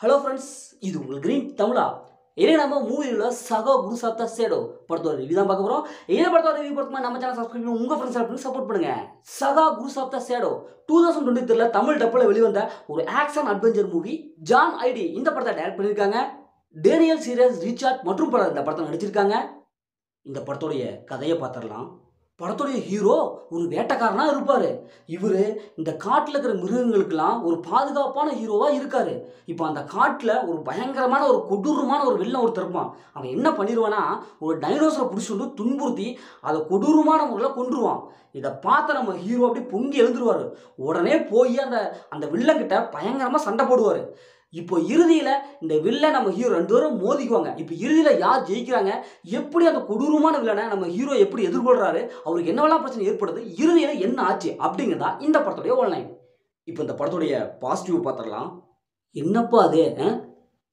Hello friends, இது உங்கள் green தமிழா. இதே நம்ம மூவியில் சகா குருஸ் ஆஃப் த ஷேடோ படத்தோட ரிவ்யூ தான் பார்க்க போகிறோம். இதே படத்தோட ரிவ்யூ பார்த்து நம்ம சேனல் சப்ஸ்கிரைப் பண்ணி உங்கள் ஃப்ரெண்ட்ஸ் சப்போர்ட் பண்ணுங்க. Saga curse of the shadow 2023 Tamil டப்பில் வெளிவந்த ஒரு ஆக்ஷன் அட்வென்ச்சர் மூவி. ஜான் ஐடி இந்த படத்தை டைரக்ட் பண்ணியிருக்காங்க. டேனியல் சீரியஸ் ரிச்சர்ட் மற்றும் பலர் இந்த படத்தை நடிச்சிருக்காங்க. இந்த படத்தோடைய கதையை பார்த்துடலாம். படத்துடைய ஹீரோ ஒரு வேட்டைக்காரனா இருப்பாரு. இவரு இந்த காட்டில் இருக்கிற மிருகங்களுக்கெல்லாம் ஒரு பாதுகாப்பான ஹீரோவா இருக்காரு. இப்போ அந்த காட்டில் ஒரு பயங்கரமான ஒரு கொடூரமான ஒரு வில்லன் ஒருத்தர் இருப்பான். அவன் என்ன பண்ணிடுவானா, ஒரு டைனோசரை பிடிச்சி வந்து துன்புறுத்தி அதை கொடூரமான முறையில் கொன்றுவான். இதை பார்த்த நம்ம ஹீரோ அப்படி பொங்கி எழுந்துருவார். உடனே போய் அந்த வில்லங்கிட்ட பயங்கரமாக சண்டை போடுவார். இப்போ இறுதியில் இந்த வில்லன் நம்ம ஹீரோ 2 பேரும் மோதிக்குவாங்க. இப்போ இறுதியில் யார் ஜெயிக்கிறாங்க, எப்படி அந்த கொடூரமான வில்லனை நம்ம ஹீரோ எப்படி எதிர்கொள்கிறாரு, அவருக்கு என்னவெல்லாம் பிரச்சனை ஏற்படுது, இறுதியில் என்ன ஆச்சு அப்படிங்கிறதா இந்த படத்துடைய ஒன்லைன். இப்போ இந்த படத்துடைய பாசிட்டிவ் பார்த்துடலாம். என்னப்பா அது,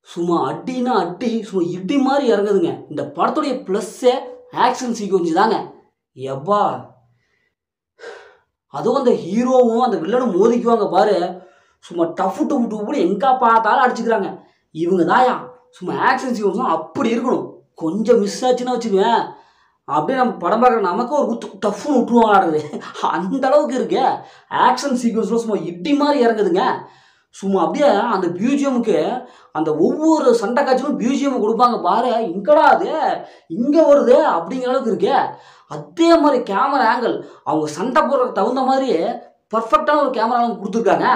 சும்மா அடினா அடி சும்மா இடி மாதிரி இறங்குதுங்க. இந்த படத்துடைய ப்ளஸ்ஸே ஆக்ஷன் சீக்வன்ஸ் தாங்க. எப்பா அதுவும் அந்த ஹீரோவும் அந்த வில்லனும் மோதிக்குவாங்க பாரு, சும்மா டஃப்பு கூட எங்கே பார்த்தாலும் அடிச்சுக்கிறாங்க. இவங்க தாயா சும்மா ஆக்ஷன் சீக்வன்ஸும் அப்படி இருக்கணும். கொஞ்சம் மிஸ் ஆச்சுன்னா வச்சுக்குவேன், அப்படியே நம்ம படம் பார்க்குற நமக்கு ஒரு டஃப்னு விட்டுருவாங்க. அந்த அளவுக்கு இருக்கு ஆக்ஷன் சீக்வன்ஸ்லாம். சும்மா இடி மாதிரி இறங்குதுங்க. சும்மா அப்படியே அந்த பியூஜியமுக்கு அந்த ஒவ்வொரு சண்டை காட்சியும் பியூஜியம் கொடுப்பாங்க பாரு, இங்கடா அது இங்கே வருது அப்படிங்கிற அளவுக்கு இருக்கு. அதே மாதிரி கேமரா ஆங்கிள் அவங்க சண்டை போடுறதுக்கு தகுந்த மாதிரி பர்ஃபெக்டான ஒரு கேமரா அவங்க கொடுத்துருக்காங்க.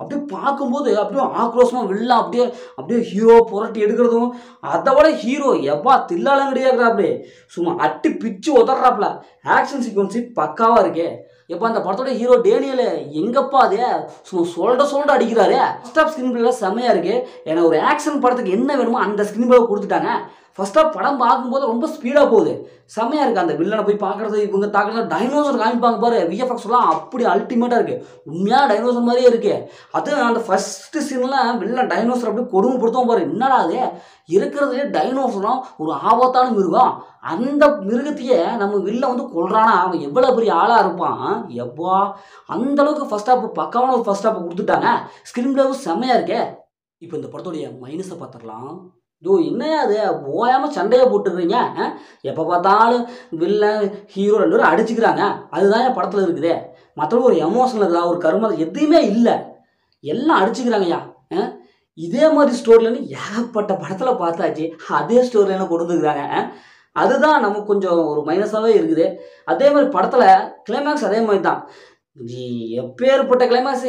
அப்படியே பார்க்கும்போது அப்படியே ஆக்ரோஷமாக வில்லாம் அப்படியே ஹீரோ புரட்டி எடுக்கிறதும், அதை விட ஹீரோ எப்பா தில்லாலங்கடியாக்குறா, அப்படியே சும்மா அட்டி பிச்சு உதறாப்புல. ஆக்ஷன் சீக்வன்ஸு பக்காவாக இருக்கு. எப்போ அந்த படத்தோட ஹீரோ டேனியல் எங்கப்பா அது சும்மா சொல்லிட்டு அடிக்கிறாரு. ஃபர்ஸ்ட் ஆஃப் ஸ்க்ரீன் பிளேல செம்மையாக இருக்குது. ஏன்னா ஒரு ஆக்ஷன் படத்துக்கு என்ன வேணுமோ அந்த ஸ்க்ரீன் பிளே கொடுத்துட்டாங்க. ஃபர்ஸ்ட் ஆஃப் படம் பார்க்கும்போது ரொம்ப ஸ்பீடாக போகுது, செம்மையாக இருக்குது. அந்த வில்லனை போய் பார்க்குறது, இவங்க தாக்குறது, டைனோசர் காமிப்பாங்க பாரு, விஎஃப்எக்ஸ்லாம் அப்படி அல்டிமேட்டாக இருக்குது. உண்மையாக டைனோசர் மாதிரியே இருக்குது. அது அந்த ஃபஸ்ட்டு சீன்லாம் வில்லன் டைனோசர் அப்படி கொடுமைப்படுத்துவோம் பாரு, என்னடா அது இருக்கிறதுலே டைனோசரும் ஒரு ஆபத்தான மிருகம். அந்த மிருகத்தையே நம்ம வில்லன் வந்து கொள்றானா, அவன் எவ்வளோ பெரிய ஆளாக இருப்பான். எப்பா அந்தளவுக்கு ஃபர்ஸ்ட் ஆஃப் பக்காவான ஒரு ஃபர்ஸ்ட் ஆஃப் கொடுத்துட்டாங்க. ஸ்க்ரீன் பிளேவும் செம்மையாக இருக்கே. இப்போ இந்த படத்துடைய மைனஸை பார்த்துடலாம். என்னையா அது ஓயாமல் சண்டையை போட்டுக்கிறீங்க, எப்போ பார்த்தாலும் வில்லன் ஹீரோ 2 பேரும் அடிச்சுக்கிறாங்க, அதுதான் என் படத்தில் இருக்குது. மற்றபடி ஒரு எமோஷனல் இருக்கா, ஒரு கரும எதுவுமே இல்லை, எல்லாம் அடிச்சுக்கிறாங்கய்யா. இதே மாதிரி ஸ்டோரியிலன்னு ஏகப்பட்ட படத்தில் பார்த்தாச்சு, அதே ஸ்டோரியில கொண்டு வந்துருக்குறாங்க. அதுதான் நமக்கு கொஞ்சம் ஒரு மைனஸாகவே இருக்குது. அதே மாதிரி படத்தில் கிளைமேக்ஸ் அதே மாதிரி தான். எப்பேற்பட்ட கிளைமேக்ஸ்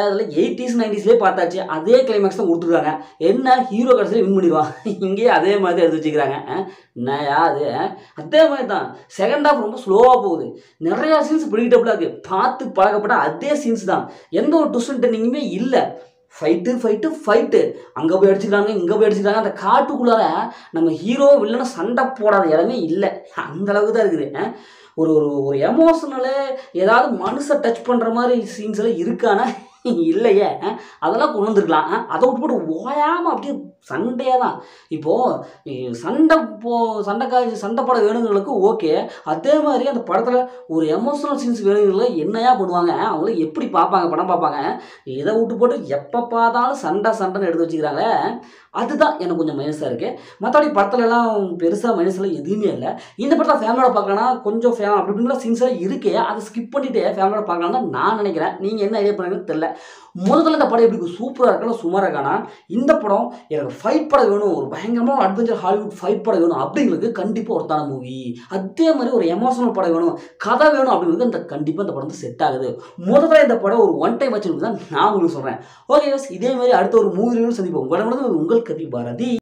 அதில் 80s 90s பார்த்தாச்சு, அதே கிளைமேக்ஸ் தான் கொடுத்துருக்காங்க. என்ன ஹீரோ கடைசியில் வின் பண்ணிடுவான், இங்கேயே அதே மாதிரி எடுத்து வச்சுக்கிறாங்க. என்னையா அது, அதே மாதிரி தான். செகண்ட் ஹாஃப் ரொம்ப ஸ்லோவாக போகுது. நிறையா சீன்ஸ் ப்ரிடிக்டபுளாக இருக்குது, பார்த்து பழக்கப்பட்ட அதே சீன்ஸ் தான். எந்த ஒரு ட்விஸ்ட் அண்ட் டர்னிங்குமே இல்லை. ஃபைட்டு அங்கே போய் அடிச்சுக்கிறாங்க, இங்கே போய் அடிச்சுக்கிறாங்க. அந்த காட்டுக்குள்ளார நம்ம ஹீரோ வில்லனை சண்டை போடாத இடமே இல்லை, அந்த அளவுக்கு தான் இருக்குது. ஒரு ஒரு எமோஷனலு ஏதாவது மனசை டச் பண்ணுற மாதிரி சீன்ஸ் எல்லாம் இருக்கானா இல்லையே, அதெல்லாம் கொண்டு வந்துருக்கலாம். அதை விட்டு போட்டு ஓயாமல் அப்படியே சண்டையாக தான். இப்போது சண்டை படம் வேணுங்களுக்கு ஓகே, அதே மாதிரி அந்த படத்தில் ஒரு எமோஷனல் சீன்ஸ் வேணுங்கள என்னையா பண்ணுவாங்க, அவங்கள எப்படி பார்ப்பாங்க, படம் பார்ப்பாங்க. இதை விட்டு போட்டு எப்போ பார்த்தாலும் சண்டைன்னு எடுத்து வச்சுக்கிறாங்களே, அதுதான் எனக்கு கொஞ்சம் மைனஸாக இருக்குது. மற்றபடி படத்துலலாம் பெருசாக மைனஸ்லாம் எதுவுமே இல்லை. இந்த படத்தில் ஃபேமிலியோட பார்க்கலன்னா கொஞ்சம் அப்படிங்கிற சீன்ஸ் எல்லாம் இருக்கே, அதை ஸ்கிப் பண்ணிவிட்டு ஃபேமிலியோட பார்க்கலாம் தான் நான் நினைக்கிறேன். நீங்கள் என்ன ஐடியா பண்ணுறீங்கன்னு தெரியல. முதல்ல இந்த படம் எப்படி சூப்பராக இருக்கலாம், சுமாராக இருக்கானா. இந்த படம் எனக்கு ஃபைட் படம் வேணும், ஒரு பயங்கரமான அட்வென்ச்சர் ஹாலிவுட் ஃபைட் படம் வேணும் அப்படிங்கிறது கண்டிப்பாக ஒருத்தான மூவி. அதே மாதிரி ஒரு எமோஷனல் படம் வேணும், கதை வேணும் அப்படிங்கிறது இந்த கண்டிப்பாக இந்த படம் வந்து செட் ஆகுது. முதல்ல இந்த படம் ஒரு ஒன் டைம் வச்சுருக்கு தான் நான் உங்களுக்கு சொல்கிறேன். ஓகே, இதே மாதிரி அடுத்த ஒரு மூவி சந்திப்போம். உங்கள் கவி பாரதி.